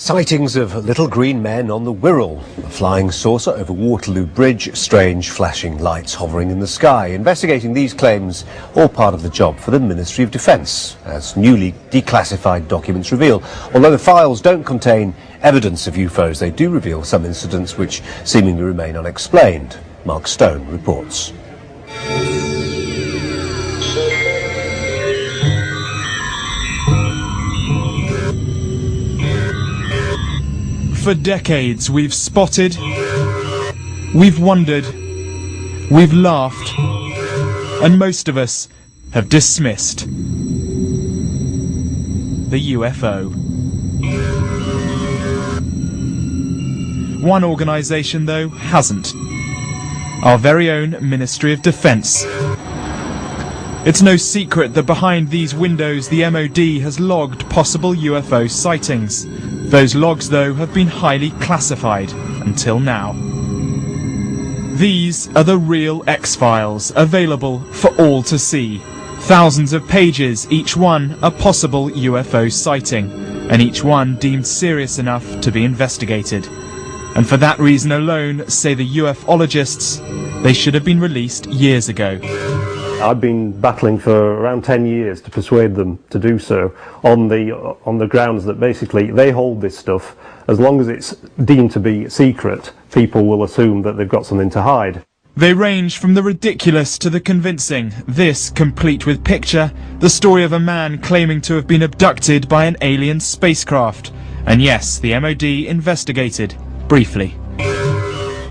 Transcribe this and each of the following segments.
Sightings of little green men on the Wirral, a flying saucer over Waterloo Bridge, strange flashing lights hovering in the sky. Investigating these claims, all part of the job for the Ministry of Defence, as newly declassified documents reveal. Although the files don't contain evidence of UFOs, they do reveal some incidents which seemingly remain unexplained. Mark Stone reports. For decades we've spotted, we've wondered, we've laughed, and most of us have dismissed the UFO. One organisation, though, hasn't. Our very own Ministry of Defence. It's no secret that behind these windows the MOD has logged possible UFO sightings. Those logs, though, have been highly classified until now. These are the real X-Files, available for all to see. Thousands of pages, each one a possible UFO sighting, and each one deemed serious enough to be investigated. And for that reason alone, say the ufologists, they should have been released years ago. I've been battling for around 10 years to persuade them to do so on the grounds that basically they hold this stuff. As long as it's deemed to be secret, people will assume that they've got something to hide. They range from the ridiculous to the convincing. This, complete with picture, the story of a man claiming to have been abducted by an alien spacecraft. And yes, the MOD investigated, briefly.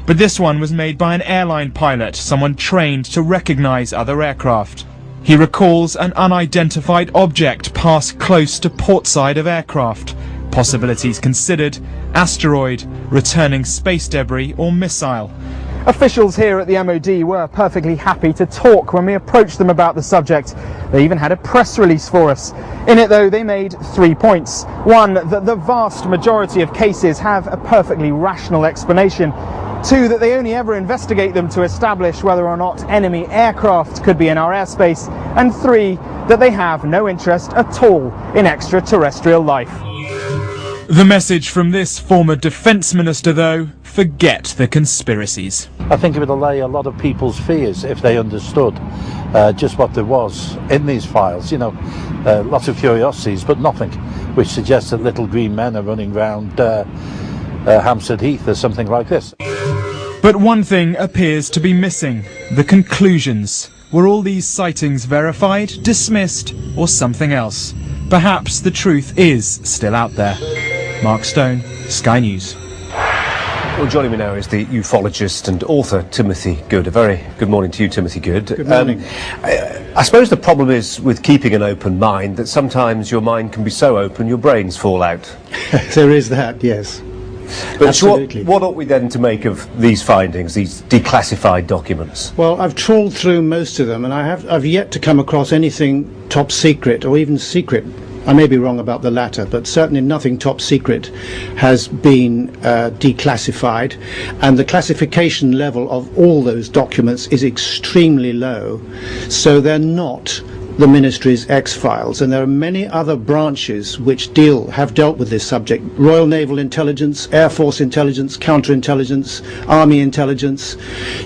But this one was made by an airline pilot, someone trained to recognise other aircraft. He recalls an unidentified object pass close to port side of aircraft. Possibilities considered: asteroid, returning space debris or missile. Officials here at the MOD were perfectly happy to talk when we approached them about the subject. They even had a press release for us. In it, though, they made 3 points. One, that the vast majority of cases have a perfectly rational explanation. Two, that they only ever investigate them to establish whether or not enemy aircraft could be in our airspace. And three, that they have no interest at all in extraterrestrial life. The message from this former defence minister, though: forget the conspiracies. I think it would allay a lot of people's fears if they understood just what there was in these files. You know, lots of curiosities, but nothing which suggests that little green men are running round Hampstead Heath or something like this. But one thing appears to be missing: the conclusions. Were all these sightings verified, dismissed, or something else? Perhaps the truth is still out there. Mark Stone, Sky News. Well, joining me now is the ufologist and author Timothy Good. A very good morning to you, Timothy Good. Good morning. I suppose the problem is with keeping an open mind that sometimes your mind can be so open your brains fall out. There is that, yes. But absolutely. What ought we then to make of these findings, these declassified documents? Well, I've trawled through most of them, and I've yet to come across anything top secret or even secret. I may be wrong about the latter, but certainly nothing top secret has been declassified, and the classification level of all those documents is extremely low, so they're not the Ministry's X-Files, and there are many other branches which have dealt with this subject: Royal Naval Intelligence, Air Force Intelligence, Counterintelligence, Army Intelligence,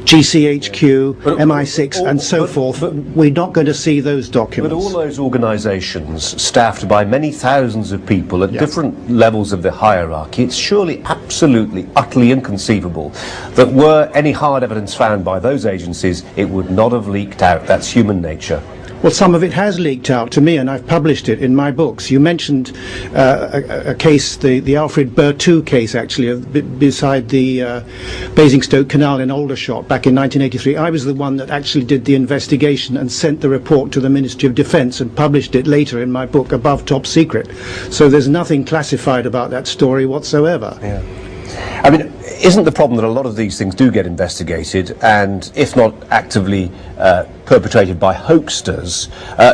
GCHQ, MI6 and so forth. But we're not going to see those documents. But all those organisations, staffed by many thousands of people at different levels of the hierarchy, it's surely absolutely, utterly inconceivable that were any hard evidence found by those agencies, it would not have leaked out. That's human nature. Well, some of it has leaked out to me, and I've published it in my books. You mentioned a case, the Alfred Berthoud case, actually, beside the Basingstoke Canal in Aldershot back in 1983. I was the one that actually did the investigation and sent the report to the Ministry of Defence and published it later in my book, Above Top Secret. So there's nothing classified about that story whatsoever. Yeah. I mean, isn't the problem that a lot of these things do get investigated, and if not actively perpetrated by hoaxsters,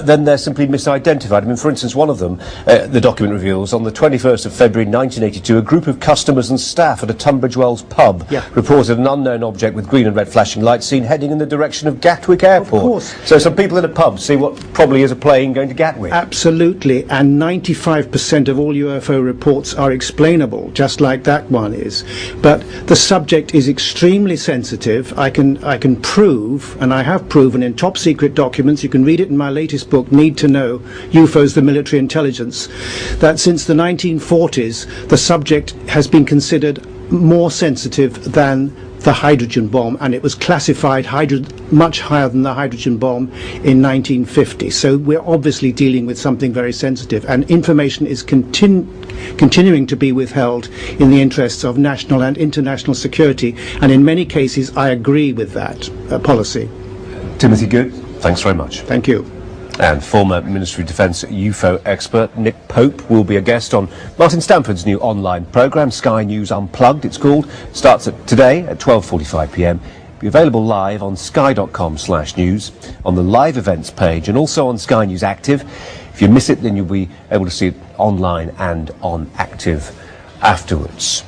then they're simply misidentified? I mean, for instance, one of them, the document reveals, on the 21st of February 1982, a group of customers and staff at a Tunbridge Wells pub reported an unknown object with green and red flashing lights seen heading in the direction of Gatwick Airport. Of course. So some people in a pub see what probably is a plane going to Gatwick. Absolutely, and 95% of all UFO reports are explainable, just like that one is. But the subject is extremely sensitive. I can prove, and I have proven in top secret documents, you can read it in my latest book, Need to Know, UFOs, the Military Intelligence, that since the 1940s, the subject has been considered more sensitive than the hydrogen bomb, and it was classified much higher than the hydrogen bomb in 1950. So we're obviously dealing with something very sensitive, and information is continuing to be withheld in the interests of national and international security, and in many cases I agree with that policy. Timothy Good, thanks very much. Thank you. And former Ministry of Defence UFO expert Nick Pope will be a guest on Martin Stanford's new online programme, Sky News Unplugged it's called. Starts today at 12:45 p.m. Be available live on sky.com/news, on the live events page, and also on Sky News Active. If you miss it, then you'll be able to see it online and on Active afterwards.